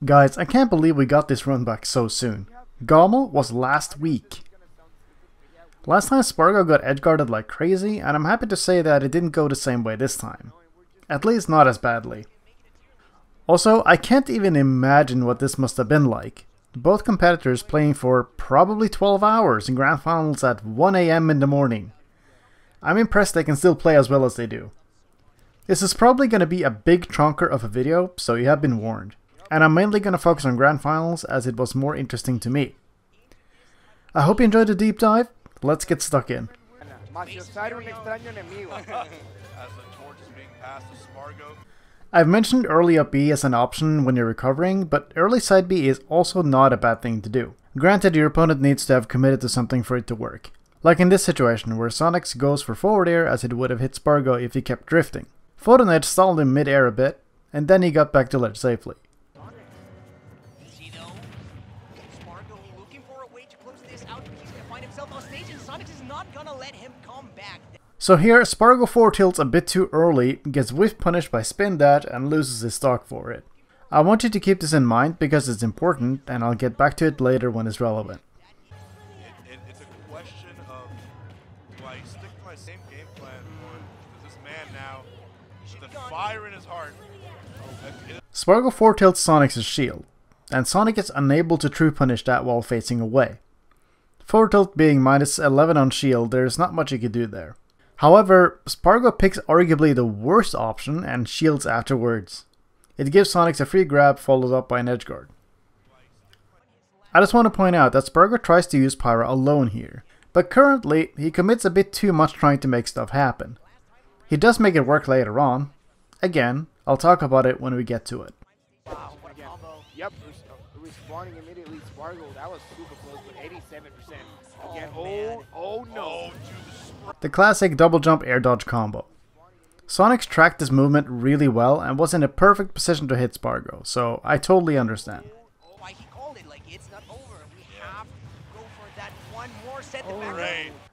Guys, I can't believe we got this run back so soon. GOML was last week. Last time Sparg0s got edgeguarded like crazy, and I'm happy to say that it didn't go the same way this time. At least not as badly. Also, I can't even imagine what this must have been like. Both competitors playing for probably 12 hours in Grand Finals at 1 AM in the morning. I'm impressed they can still play as well as they do. This is probably going to be a big chunker of a video, so you have been warned. And I'm mainly going to focus on Grand Finals as it was more interesting to me. I hope you enjoyed the deep dive. Let's get stuck in. I've mentioned early up B as an option when you're recovering, but early side B is also not a bad thing to do. Granted, your opponent needs to have committed to something for it to work. Like in this situation where Sonix goes for forward air as it would have hit Sparg0s if he kept drifting. Photon Edge stalled him mid-air a bit, and then he got back to ledge safely. So here, Sparg0s 4 tilts a bit too early, gets whiff punished by spin dash and loses his stock for it. I want you to keep this in mind because it's important, and I'll get back to it later when it's relevant. It's a question of, do I stick to my same game plan, or does this man now, with the fire in his heart... Sparg0s 4 tilts Sonix's shield, and Sonic is unable to true punish that while facing away. 4 tilt being minus 11 on shield, there's not much you can do there. However, Sparg0s picks arguably the worst option and shields afterwards. It gives Sonix a free grab followed up by an edge guard. I just want to point out that Sparg0s tries to use pyra alone here, but currently he commits a bit too much trying to make stuff happen. He does make it work later on. Again, I'll talk about it when we get to it. Wow, what a combo. Yep, respawning immediately Sparg0s, that was super close with 87%. Again, oh no. The classic double jump air dodge combo. Sonix tracked this movement really well and was in a perfect position to hit Sparg0s, so I totally understand. Why he called it like it's not over. We have to go for that one more set.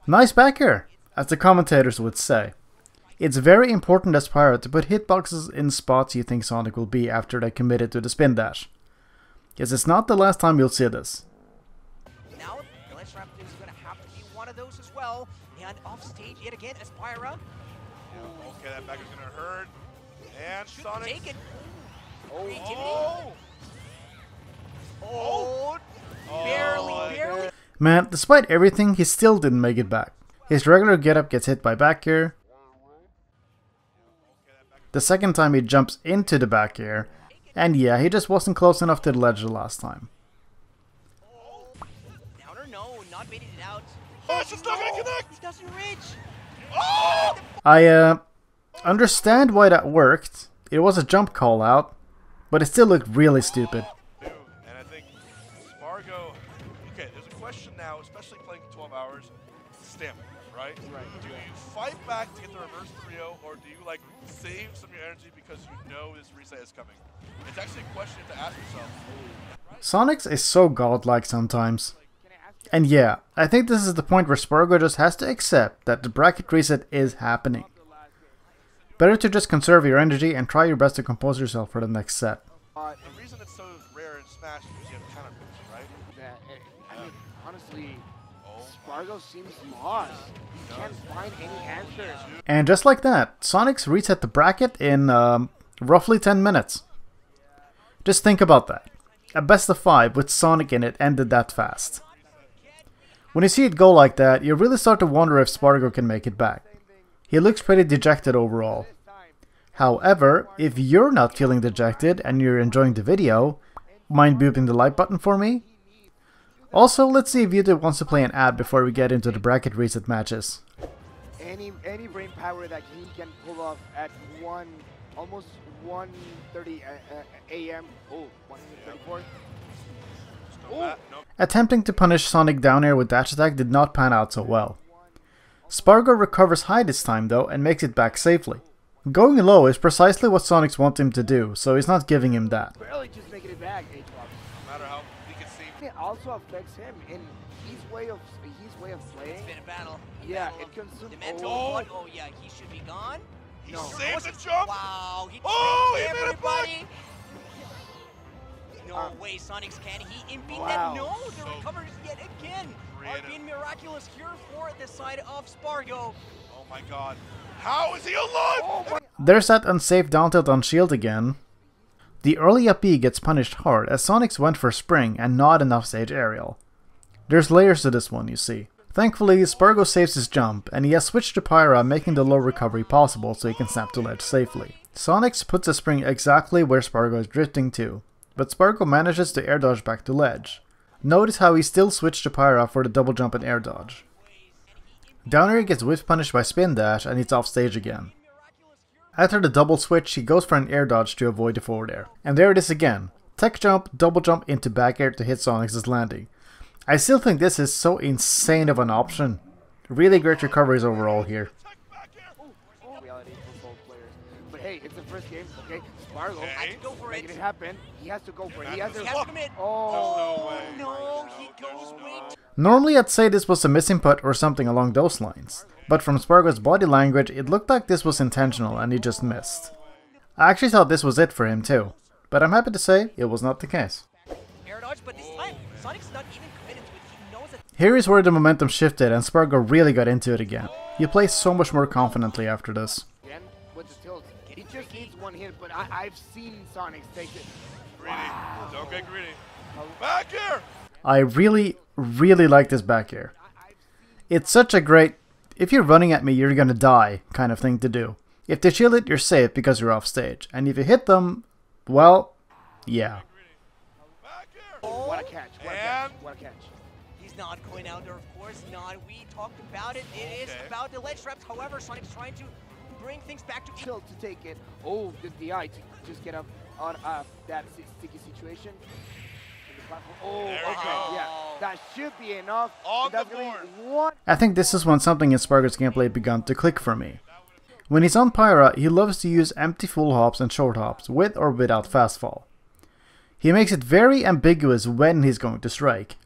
Nice back air, as the commentators would say. It's very important as pyra to put hitboxes in spots you think Sonic will be after they committed to the spin dash. Yes, it's not the last time you'll see this. Now, Glitch Raptor is going to have to be one of those as well. And off stage yet again as pyra. Okay, that back is going to hurt. And Sonic. Take it. Barely. Man, despite everything, he still didn't make it back. His regular getup gets hit by back air. The second time he jumps into the back air. And yeah, he just wasn't close enough to the ledge the last time. Downer, no, not baited it out. Oh, it's just not going to connect! He doesn't reach. Oh! I understand why that worked. It was a jump call out, but it still looked really stupid. And I think Sparg0s, okay, there's a question now, especially playing 12 hours, stamina, right? Right. Do you fight back to get the reverse 3-0, or do you like save some of your energy because you know this reset is coming? It's actually a question to ask yourself. Sonix is so godlike sometimes. And yeah, I think this is the point where Sparg0s just has to accept that the bracket reset is happening. Better to just conserve your energy and try your best to compose yourself for the next set. The reason it's so rare in Smash is you have counter picks, right? Yeah, I mean, honestly, Sparg0s seems lost. He can't find any answers. And just like that, Sonix reset the bracket in roughly 10 minutes. Just think about that. A best of 5 with Sonic in it ended that fast. When you see it go like that, you really start to wonder if Sparg0s can make it back. He looks pretty dejected overall. However, if you're not feeling dejected and you're enjoying the video, mind booping the like button for me? Also, let's see if YouTube wants to play an ad before we get into the bracket reset matches. Any brain power that he can pull off at almost 1:30 a.m. Oh, 1:34. Attempting to punish Sonic down air with dash attack did not pan out so well. Sparg0s recovers high this time though and makes it back safely. Going low is precisely what Sonix wants him to do, so he's not giving him that. Barely just making it back, no matter how we can see. It also affects him in his way of playing. It's been a battle. Yeah, it consumes. Oh yeah, he should be gone. He saved the jump. Wow. Oh, he made it back. No, No way, Sonix can he impede Wow. that? No, the So recovers yet again are creative. being miraculous here for the side of Sparg0s. Oh my god. How is he alive? Oh my. There's that unsafe down tilt on shield again. The early up B gets punished hard as Sonix went for spring and not enough stage aerial. There's layers to this one, you see. Thankfully, Sparg0s saves his jump, and he has switched to pyra, making the low recovery possible so he can snap to ledge safely. Sonix puts a spring exactly where Sparg0s is drifting to, but Sparg0s manages to air dodge back to ledge. Notice how he still switched to pyra for the double jump and air dodge. Down air gets whiff punished by spin dash and he's off stage again. After the double switch, he goes for an air dodge to avoid the forward air. And there it is again. Tech jump, double jump into back air to hit Sonix's landing. I still think this is so insane of an option. Really great recoveries overall here. Reality for both players. But hey, it's the first game, okay? Sparg0s Had to go for making it. it happen. He has to go for it. He has to. He has to commit. Oh, No, he goes way too. Normally I'd say this was a missing putt or something along those lines, but from Sparg0s' body language it looked like this was intentional and he just missed. I actually thought this was it for him too, but I'm happy to say it was not the case. Air dodge, but this time, Sonix not even committed to it. He knows that. Here is where the momentum shifted and Sparg0s really got into it again. He plays so much more confidently after this. again with the tilt. He just needs one hit, but I've seen Sonix take it. Greedy. Don't get greedy. Back here! I really like this back air. It's such a great, if you're running at me you're gonna die kind of thing to do. If they shield it, you're safe because you're off stage. And if you hit them, well, yeah. Back here! What a catch! What a catch! What a catch! He's not going out there, of course not. We talked about it. It is Okay. about the ledge traps. However, Sonix trying to bring things back to Tilt to take it. Oh, the DI to just get up on that sticky situation. In the platform. Oh, There we okay, go. yeah. That should be enough. On And that's the gonna board. be one. I think this is when something in Sparg0s' gameplay begun to click for me. When he's on pyra, he loves to use empty full hops and short hops, with or without fast fall. He makes it very ambiguous when he's going to strike.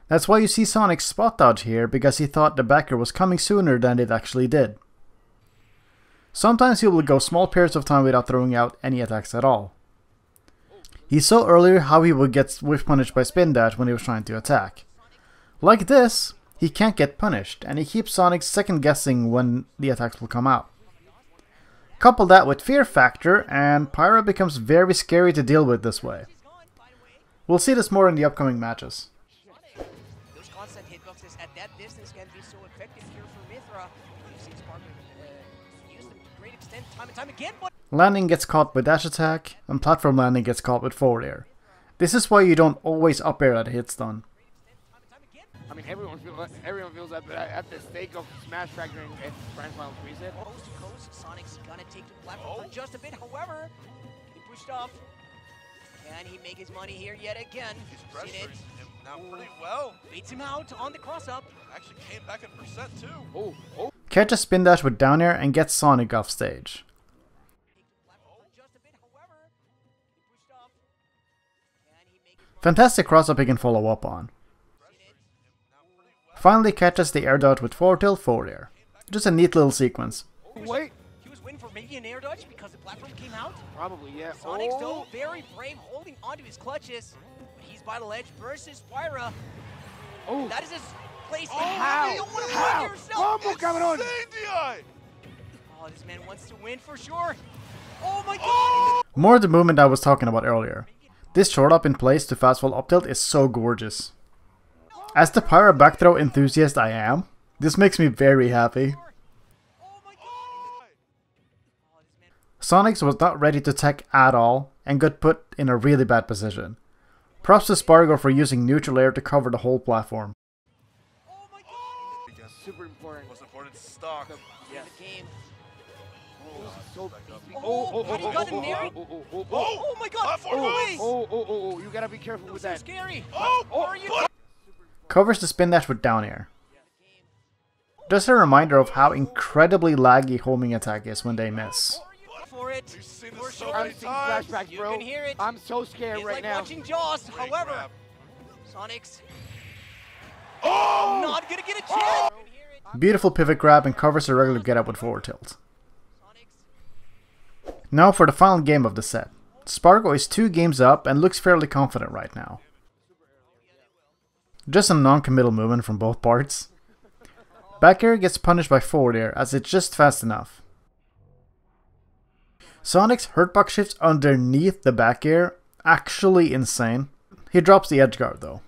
That's why you see Sonix spot dodge here, because he thought the backer was coming sooner than it actually did. Sometimes he will go small periods of time without throwing out any attacks at all. He saw earlier how he would get whiff punished by spin dash when he was trying to attack. Like this, he can't get punished, and he keeps Sonix second guessing when the attacks will come out. Couple that with fear factor, and pyra becomes very scary to deal with this way. We'll see this more in the upcoming matches. those constant hitboxes at that distance can be so effective here for mythra. We've seen Sparg0s use them to great extent time and time again, but Landing gets caught with dash attack, and platform landing gets caught with forward air. This is why you don't always up air at a hit stun. I mean, everyone feels that, but at the stake of smash factoring and grand finals reset. coast to coast, Sonix gonna take the platform for just a bit. However, getting pushed off. Can he make his money here yet again? He's Seen it. pressuring him now pretty well. Beats him out on the cross up. Actually came back in percent too. Oh, oh. Catches spin dash with down air and gets Sonic off stage. Just a bit, however, getting pushed off. Can he make his money? Fantastic cross up he can follow up on. Finally catches the air dodge with forward tilt forward air. Just a neat little sequence. Wait. He was waiting for maybe an air dodge because the platform came out. Probably, yeah. Sonix, Oh. though, very brave, holding onto his clutches. But he's by the ledge versus pyra. Oh. That is his place. How? You don't want to How? run yourself. Combo coming on. Insane DI! Oh, this man wants to win for sure. Oh my god! Oh! More the movement I was talking about earlier. This short up in place to fast fall up tilt is so gorgeous. As the pyra back throw enthusiast I am, this makes me very happy. Oh my god! Oh, this man. Sonix was not ready to tech at all and got put in a really bad position. Props to Sparg0s for using neutral air to cover the whole platform. Oh my god! Because Super important. most important stock. Yeah. The game. So. Oh, but he got him near. Oh my god! Platform moves! Oh, you gotta be careful That with was so that. scary. Oh! Are you? Covers the spin dash with down air. Just a reminder of how incredibly laggy homing attack is when they miss. For it. We've seen For this so sure. I'm many seeing times. flashbacks, You bro. can hear it. I'm so scared It's right like now. watching Jaws. Great However, grab. Sonix Oh! not gonna get a chance. You can hear it. Beautiful pivot grab and covers the regular get up with forward tilt. Sonix. Now for the final game of the set. Sparg0s is 2 games up and looks fairly confident right now. Just a non-committal movement from both parts. Back air gets punished by forward air as it's just fast enough. Sonix hurtbox shifts underneath the back air, actually insane. He drops the edge guard though.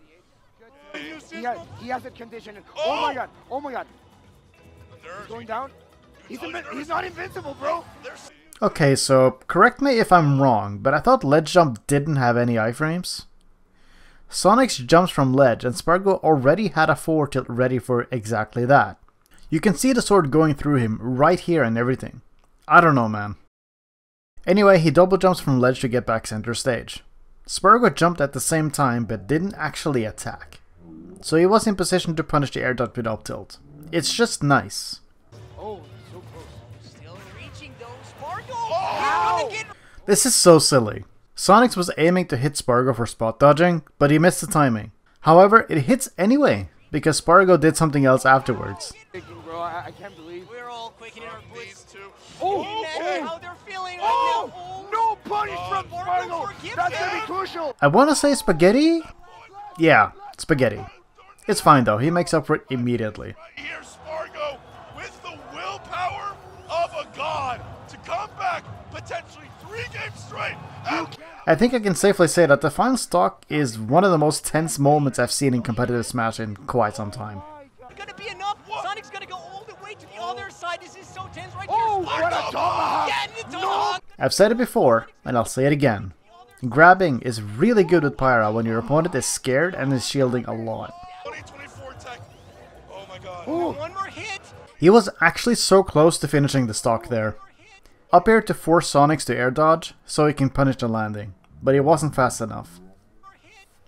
He has it conditioned. Oh my god! Oh my god! He's going down. He's not invincible, bro. Okay, so correct me if I'm wrong, but I thought ledge jump didn't have any iframes. Sonix jumps from ledge and Sparg0s already had a forward tilt ready for exactly that. You can see the sword going through him right here and everything. I don't know, man. Anyway, he double jumps from ledge to get back center stage. Sparg0s jumped at the same time but didn't actually attack. So he was in position to punish the air dot with up tilt. It's just nice. Oh, so close. Still reaching though. Sparg0s! This is so silly. Sonix was aiming to hit Sparg0s for spot dodging, but he missed the timing. However, it hits anyway, because Sparg0s did something else afterwards. Bro, I can't believe. We're all quaking in our boots. Oh, Imagine how they're feeling right now. No punish from Sparg0s Sparg0s. That's gonna be crucial. I want to say spaghetti? Yeah, spaghetti. It's fine though, he makes up for it immediately. Here's Sparg0s with the willpower of a god to come back potentially 3 games straight. I think I can safely say that the final stock is one of the most tense moments I've seen in competitive Smash in quite some time. Gonna be enough. Sonic's gonna go all the way to the other side. This is so tense right Oh, here. what a tomahawk! Yeah, the tomahawk. I've said it before, and I'll say it again. Grabbing is really good with pyra when your opponent is scared and is shielding a lot. 2024 tech. Oh my god. One more hit. He was actually so close to finishing the stock there. Up air to force Sonix to air dodge so he can punish the landing, but he wasn't fast enough.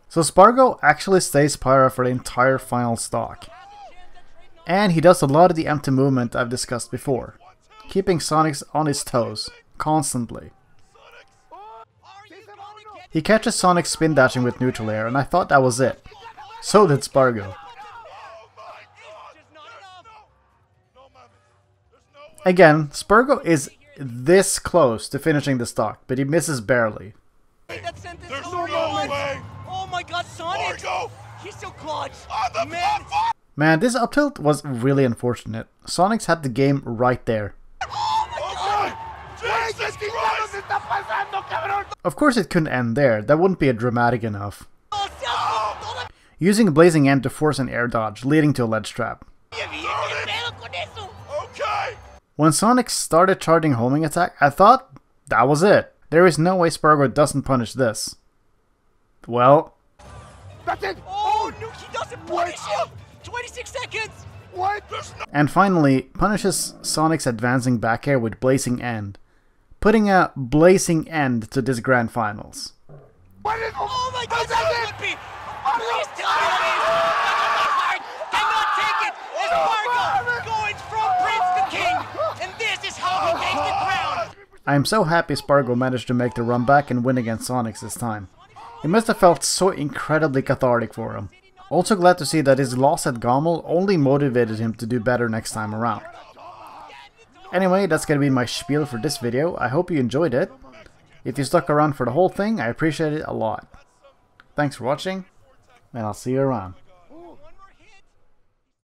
So Sparg0s actually stays pyra for the entire final stock. And he does a lot of the empty movement I've discussed before, keeping Sonix on his toes, constantly. He catches Sonix spin dashing with neutral air, and I thought that was it. So did Sparg0s. Again, Sparg0s is this close to finishing the stock, but he misses barely. There's no way. Oh my god, Sonix! Sparg0s He's so clutch! on the platform. Man, this up tilt was really unfortunate. Sonix had the game right there. Oh my! Jesus Christ! Of course it couldn't end there, that wouldn't be dramatic enough. Using a blazing end to force an air dodge, leading to a ledge trap. Okay. When Sonix started charging homing attack, I thought that was it. There is no way Sparg0s doesn't punish this. Well, That's it. Oh no, he doesn't punish him! 26 seconds! What? and finally punishes Sonic's advancing back air with blazing end, putting a blazing end to this grand finals. What is? Oh my god, that would be! Please tell me that is! My heart cannot take it! It's Sparg0s going from Prince to King! And this is how he takes the crown! I am so happy Sparg0s managed to make the run back and win against Sonix this time. It must have felt so incredibly cathartic for him. Also glad to see that his loss at GOML only motivated him to do better next time around. Anyway, that's gonna be my spiel for this video. I hope you enjoyed it. If you stuck around for the whole thing, I appreciate it a lot. Thanks for watching, and I'll see you around.